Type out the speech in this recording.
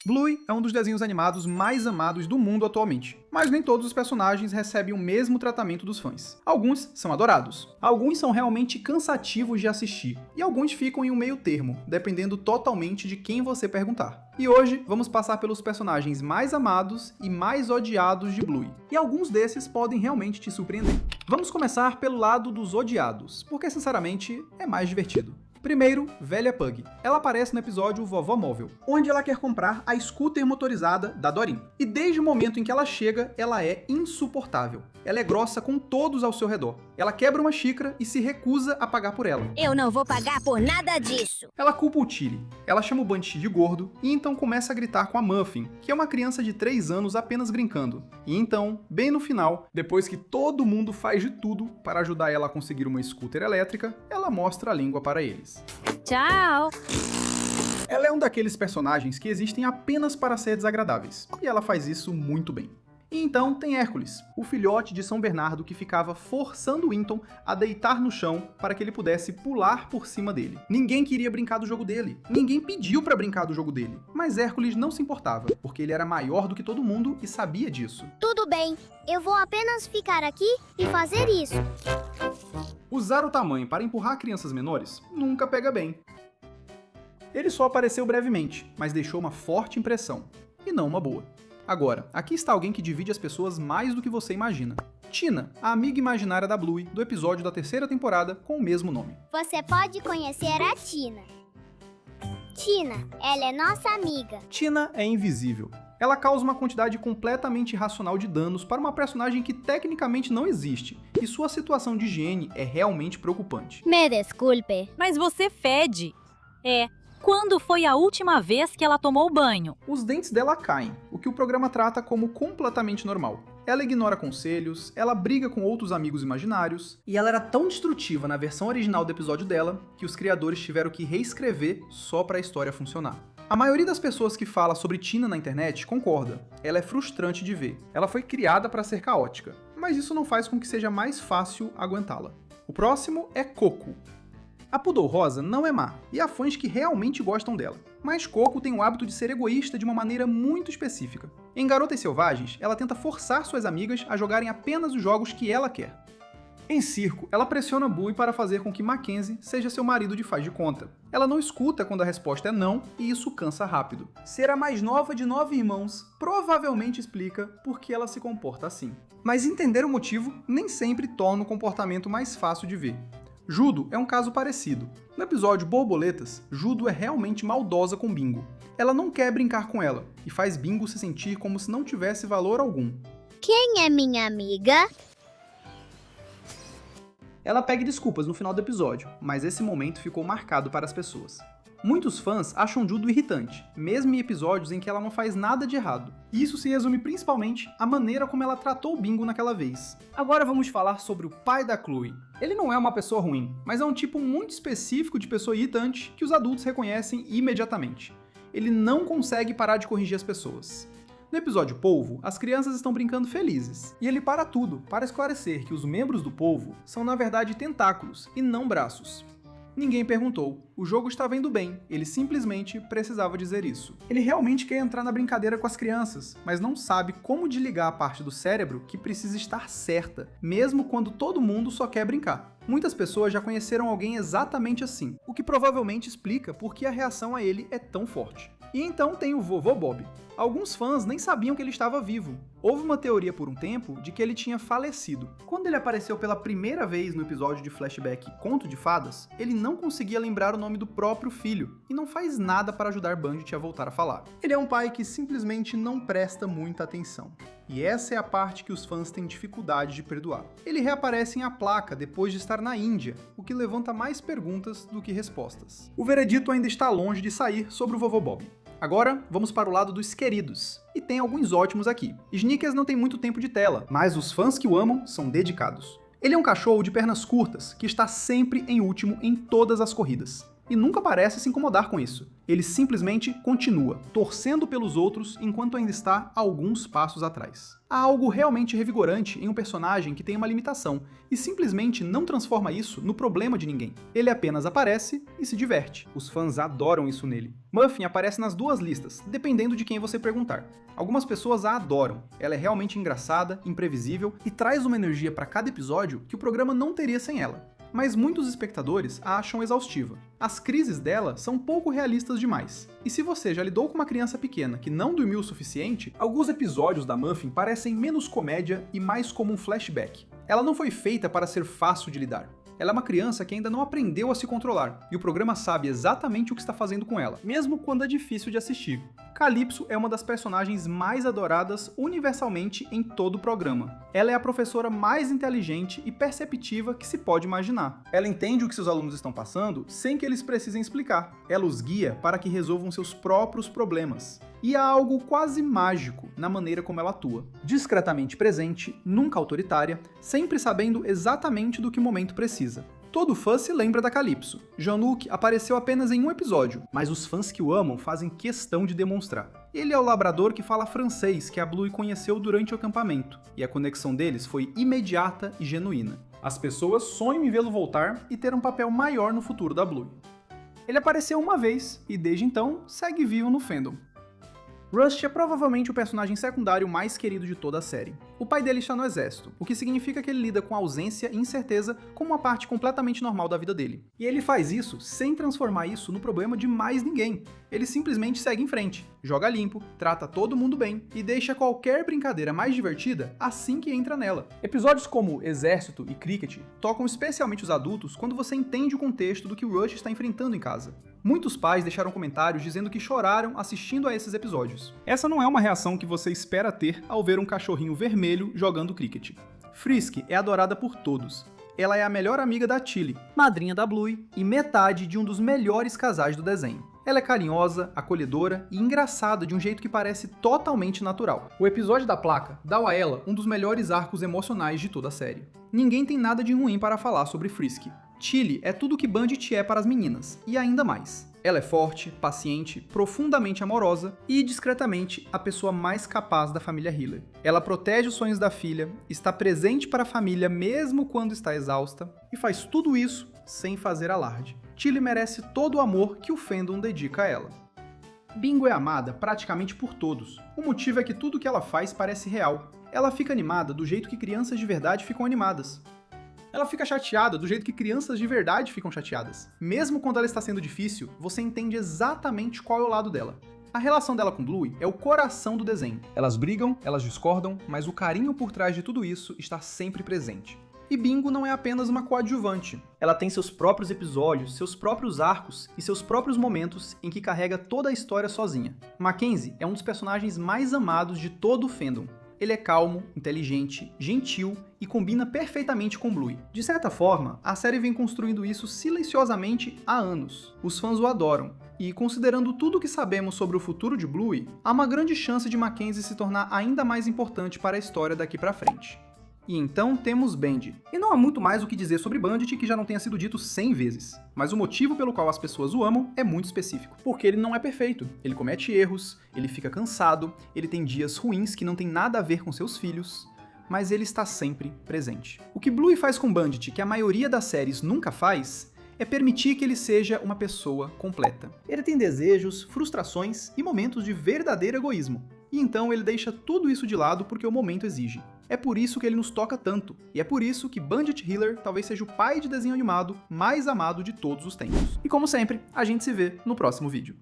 Bluey é um dos desenhos animados mais amados do mundo atualmente, mas nem todos os personagens recebem o mesmo tratamento dos fãs. Alguns são adorados, alguns são realmente cansativos de assistir, e alguns ficam em um meio termo, dependendo totalmente de quem você perguntar. E hoje vamos passar pelos personagens mais amados e mais odiados de Bluey, e alguns desses podem realmente te surpreender. Vamos começar pelo lado dos odiados, porque sinceramente é mais divertido. Primeiro, Velha Pug. Ela aparece no episódio Vovó Móvel, onde ela quer comprar a scooter motorizada da Doreen. E desde o momento em que ela chega, ela é insuportável. Ela é grossa com todos ao seu redor. Ela quebra uma xícara e se recusa a pagar por ela. Eu não vou pagar por nada disso. Ela culpa o Tilly. Ela chama o Bunty de gordo e então começa a gritar com a Muffin, que é uma criança de 3 anos apenas brincando. E então, bem no final, depois que todo mundo faz de tudo para ajudar ela a conseguir uma scooter elétrica, ela mostra a língua para eles. Tchau! Ela é um daqueles personagens que existem apenas para ser desagradáveis, e ela faz isso muito bem. E então tem Hércules, o filhote de São Bernardo que ficava forçando Winton a deitar no chão para que ele pudesse pular por cima dele. Ninguém queria brincar do jogo dele, ninguém pediu para brincar do jogo dele, mas Hércules não se importava, porque ele era maior do que todo mundo e sabia disso. Tudo bem, eu vou apenas ficar aqui e fazer isso. Usar o tamanho para empurrar crianças menores nunca pega bem. Ele só apareceu brevemente, mas deixou uma forte impressão, e não uma boa. Agora, aqui está alguém que divide as pessoas mais do que você imagina. Tina, a amiga imaginária da Bluey, do episódio da 3ª temporada com o mesmo nome. Você pode conhecer a Tina. Tina, ela é nossa amiga. Tina é invisível. Ela causa uma quantidade completamente irracional de danos para uma personagem que tecnicamente não existe, e sua situação de higiene é realmente preocupante. Me desculpe. Mas você fede. Quando foi a última vez que ela tomou banho? Os dentes dela caem, o que o programa trata como completamente normal. Ela ignora conselhos, ela briga com outros amigos imaginários, e ela era tão destrutiva na versão original do episódio dela, que os criadores tiveram que reescrever só para a história funcionar. A maioria das pessoas que fala sobre Tina na internet concorda. Ela é frustrante de ver. Ela foi criada para ser caótica, mas isso não faz com que seja mais fácil aguentá-la. O próximo é Coco. A Poodle Rosa não é má, e há fãs que realmente gostam dela. Mas Coco tem o hábito de ser egoísta de uma maneira muito específica. Em Garotas Selvagens, ela tenta forçar suas amigas a jogarem apenas os jogos que ela quer. Em Circo, ela pressiona Bluey para fazer com que Mackenzie seja seu marido de faz de conta. Ela não escuta quando a resposta é não, e isso cansa rápido. Ser a mais nova de 9 irmãos provavelmente explica por que ela se comporta assim. Mas entender o motivo nem sempre torna o comportamento mais fácil de ver. Judo é um caso parecido. No episódio Borboletas, Judo é realmente maldosa com Bingo. Ela não quer brincar com ela, e faz Bingo se sentir como se não tivesse valor algum. Quem é minha amiga? Ela pede desculpas no final do episódio, mas esse momento ficou marcado para as pessoas. Muitos fãs acham Judo irritante, mesmo em episódios em que ela não faz nada de errado. E isso se resume principalmente à maneira como ela tratou o Bingo naquela vez. Agora vamos falar sobre o pai da Chloe. Ele não é uma pessoa ruim, mas é um tipo muito específico de pessoa irritante que os adultos reconhecem imediatamente. Ele não consegue parar de corrigir as pessoas. No episódio Polvo, as crianças estão brincando felizes, e ele para tudo para esclarecer que os membros do polvo são na verdade tentáculos e não braços. Ninguém perguntou, o jogo estava indo bem, ele simplesmente precisava dizer isso. Ele realmente quer entrar na brincadeira com as crianças, mas não sabe como desligar a parte do cérebro que precisa estar certa, mesmo quando todo mundo só quer brincar. Muitas pessoas já conheceram alguém exatamente assim, o que provavelmente explica por que a reação a ele é tão forte. E então tem o Vovô Bob. Alguns fãs nem sabiam que ele estava vivo. Houve uma teoria por um tempo de que ele tinha falecido. Quando ele apareceu pela primeira vez no episódio de flashback Conto de Fadas, ele não conseguia lembrar o nome do próprio filho, e não faz nada para ajudar Bandit a voltar a falar. Ele é um pai que simplesmente não presta muita atenção. E essa é a parte que os fãs têm dificuldade de perdoar. Ele reaparece em A Placa depois de estar na Índia, o que levanta mais perguntas do que respostas. O veredito ainda está longe de sair sobre o Vovô Bob. Agora, vamos para o lado dos queridos. E tem alguns ótimos aqui. Snickers não tem muito tempo de tela, mas os fãs que o amam são dedicados. Ele é um cachorro de pernas curtas, que está sempre em último em todas as corridas. e nunca parece se incomodar com isso. Ele simplesmente continua, torcendo pelos outros enquanto ainda está alguns passos atrás. Há algo realmente revigorante em um personagem que tem uma limitação e simplesmente não transforma isso no problema de ninguém. Ele apenas aparece e se diverte. Os fãs adoram isso nele. Muffin aparece nas duas listas, dependendo de quem você perguntar. Algumas pessoas a adoram. Ela é realmente engraçada, imprevisível e traz uma energia para cada episódio que o programa não teria sem ela. Mas muitos espectadores a acham exaustiva. As crises dela são pouco realistas demais. E se você já lidou com uma criança pequena que não dormiu o suficiente, alguns episódios da Muffin parecem menos comédia e mais como um flashback. Ela não foi feita para ser fácil de lidar. Ela é uma criança que ainda não aprendeu a se controlar, e o programa sabe exatamente o que está fazendo com ela, mesmo quando é difícil de assistir. Calypso é uma das personagens mais adoradas universalmente em todo o programa. Ela é a professora mais inteligente e perceptiva que se pode imaginar. Ela entende o que seus alunos estão passando sem que eles precisem explicar. Ela os guia para que resolvam seus próprios problemas. E há algo quase mágico na maneira como ela atua. Discretamente presente, nunca autoritária, sempre sabendo exatamente do que o momento precisa. Todo fã se lembra da Calypso. Jean-Luc apareceu apenas em um episódio, mas os fãs que o amam fazem questão de demonstrar. Ele é o labrador que fala francês que a Bluey conheceu durante o acampamento, e a conexão deles foi imediata e genuína. As pessoas sonham em vê-lo voltar e ter um papel maior no futuro da Bluey. Ele apareceu uma vez, e desde então segue vivo no fandom. Rust é provavelmente o personagem secundário mais querido de toda a série. O pai dele está no exército, o que significa que ele lida com ausência e incerteza como uma parte completamente normal da vida dele. E ele faz isso sem transformar isso no problema de mais ninguém. Ele simplesmente segue em frente, joga limpo, trata todo mundo bem e deixa qualquer brincadeira mais divertida assim que entra nela. Episódios como Exército e Cricket tocam especialmente os adultos quando você entende o contexto do que o Rush está enfrentando em casa. Muitos pais deixaram comentários dizendo que choraram assistindo a esses episódios. Essa não é uma reação que você espera ter ao ver um cachorrinho vermelho jogando cricket. Frisk é adorada por todos. Ela é a melhor amiga da Tilly, madrinha da Bluey e metade de um dos melhores casais do desenho. Ela é carinhosa, acolhedora e engraçada de um jeito que parece totalmente natural. O episódio da placa dá a ela um dos melhores arcos emocionais de toda a série. Ninguém tem nada de ruim para falar sobre Frisk. Tilly é tudo o que Bandit é para as meninas, e ainda mais. Ela é forte, paciente, profundamente amorosa e, discretamente, a pessoa mais capaz da família Hiller. Ela protege os sonhos da filha, está presente para a família mesmo quando está exausta, e faz tudo isso sem fazer alarde. Tilly merece todo o amor que o fandom dedica a ela. Bingo é amada praticamente por todos. O motivo é que tudo que ela faz parece real. Ela fica animada do jeito que crianças de verdade ficam animadas. Ela fica chateada do jeito que crianças de verdade ficam chateadas. Mesmo quando ela está sendo difícil, você entende exatamente qual é o lado dela. A relação dela com Bluey é o coração do desenho. Elas brigam, elas discordam, mas o carinho por trás de tudo isso está sempre presente. E Bingo não é apenas uma coadjuvante. Ela tem seus próprios episódios, seus próprios arcos e seus próprios momentos em que carrega toda a história sozinha. Mackenzie é um dos personagens mais amados de todo o fandom. Ele é calmo, inteligente, gentil e combina perfeitamente com Bluey. De certa forma, a série vem construindo isso silenciosamente há anos. Os fãs o adoram, e considerando tudo o que sabemos sobre o futuro de Bluey, há uma grande chance de Mackenzie se tornar ainda mais importante para a história daqui pra frente. E então temos Bendy. E não há muito mais o que dizer sobre Bandit que já não tenha sido dito 100 vezes. Mas o motivo pelo qual as pessoas o amam é muito específico. Porque ele não é perfeito. Ele comete erros, ele fica cansado, ele tem dias ruins que não tem nada a ver com seus filhos, mas ele está sempre presente. O que Bluey faz com Bandit, que a maioria das séries nunca faz, é permitir que ele seja uma pessoa completa. Ele tem desejos, frustrações e momentos de verdadeiro egoísmo. E então ele deixa tudo isso de lado porque o momento exige. É por isso que ele nos toca tanto, e é por isso que Bandit Hiller talvez seja o pai de desenho animado mais amado de todos os tempos. E como sempre, a gente se vê no próximo vídeo.